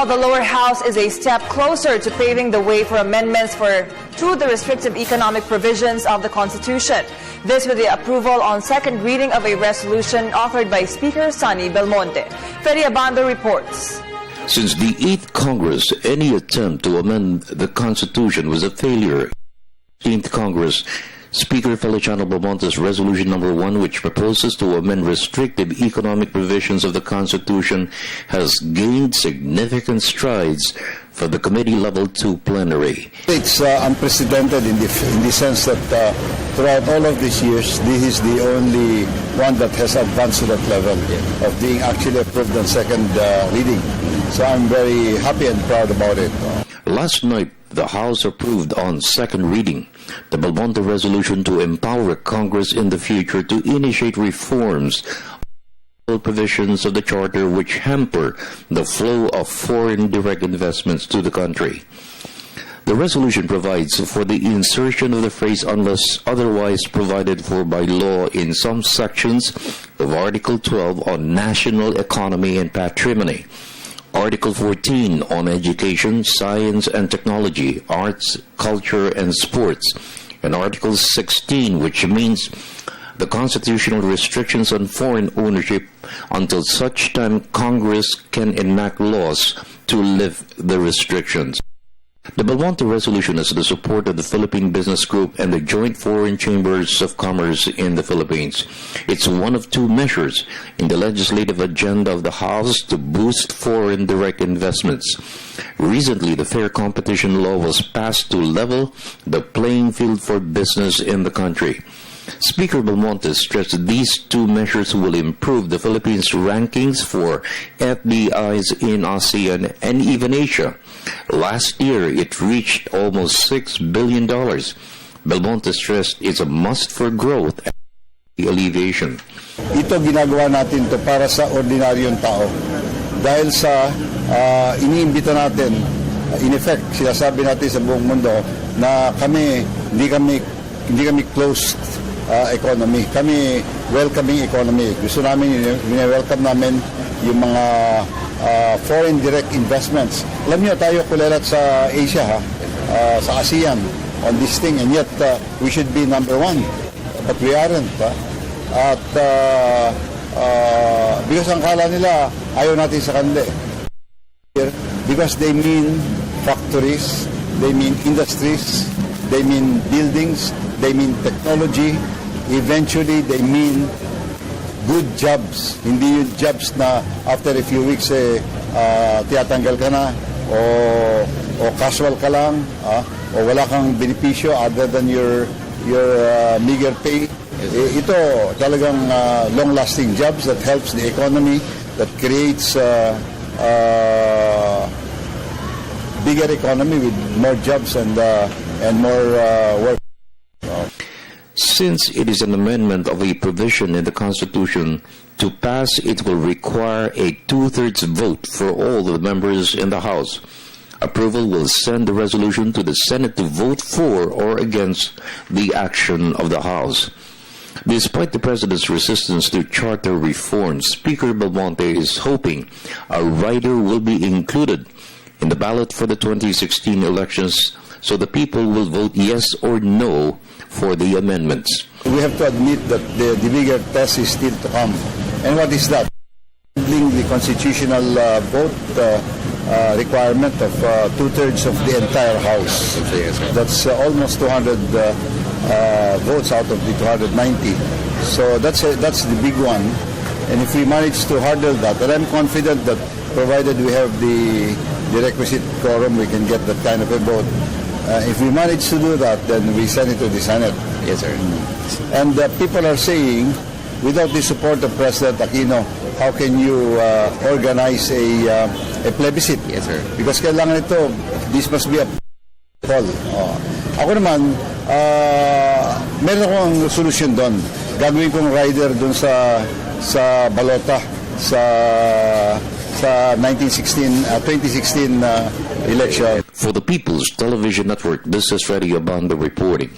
Meanwhile, the lower house is a step closer to paving the way for amendments to the restrictive economic provisions of the Constitution. This with the approval on second reading of a resolution authored by Speaker Sonny Belmonte. Freddie Abando reports. Since the 8th Congress, any attempt to amend the Constitution was a failure. 15th Congress, Speaker Feliciano Belmonte's Resolution Number 1, which proposes to amend restrictive economic provisions of the Constitution, has gained significant strides for the Committee Level 2 plenary. It's unprecedented in the sense that throughout all of these years, this is the only one that has advanced to that level of being actually approved on second reading. So I'm very happy and proud about it. Last night, the House approved on second reading the Belmonte resolution to empower Congress in the future to initiate reforms provisions of the Charter which hamper the flow of foreign direct investments to the country. The resolution provides for the insertion of the phrase "unless otherwise provided for by law" in some sections of Article 12 on national economy and patrimony, Article 14 on education, science and technology, arts, culture and sports, and Article 16, which means the constitutional restrictions on foreign ownership until such time Congress can enact laws to lift the restrictions. The Belmonte resolution has the support of the Philippine Business Group and the Joint Foreign Chambers of Commerce in the Philippines. It's one of two measures in the legislative agenda of the House to boost foreign direct investments. Recently, the Fair Competition Law was passed to level the playing field for business in the country. Speaker Belmonte stressed these two measures will improve the Philippines' rankings for FDIs in ASEAN and even Asia. Last year, it reached almost $6 billion. Belmonte stressed it's a must for growth and alleviation. Ito ginagawa natin to para sa ordinaryong tao. Dahil sa iniimbita natin, in effect, sinasabi natin sa buong mundo na hindi kami closed economy. Kami welcoming economy. Gusto namin, welcome namin yung mga foreign direct investments. Alam niyo, tayo kulelat sa Asia, sa ASEAN on this thing, and yet we should be number one. But we aren't. At because ang kala nila, ayaw natin sa kanila. Because they mean factories, they mean industries, they mean buildings, they mean technology, eventually they mean good jobs. Hindi yung jobs na after a few weeks tiyatanggal ka na o casual ka lang o wala kang benepisyo other than your meager pay. Ito talagang long-lasting jobs that helps the economy, that creates bigger economy with more jobs and more work. Since it is an amendment of a provision in the Constitution, to pass it will require a 2/3 vote for all the members in the House. Approval will send the resolution to the Senate to vote for or against the action of the House. Despite the President's resistance to charter reform, Speaker Belmonte is hoping a rider will be included in the ballot for the 2016 elections so the people will vote yes or no for the amendments. We have to admit that the bigger test is still to come. And what is that? The constitutional vote requirement of 2/3 of the entire House. That's almost 200 votes out of the 290. So that's the big one. And if we manage to hurdle that, and I'm confident that provided we have the requisite quorum, we can get that kind of a vote. If we manage to do that, then we send it to the Senate. Yes, sir. And people are saying, without the support of President Aquino, how can you organize a plebiscite? Yes, sir. Because kailangan ito, this must be a poll. Ako naman, meron akong solusyon doon. Gagawin kong rider doon sa balota sa 2016 election. For the People's Television Network, this is Freddie Abando reporting.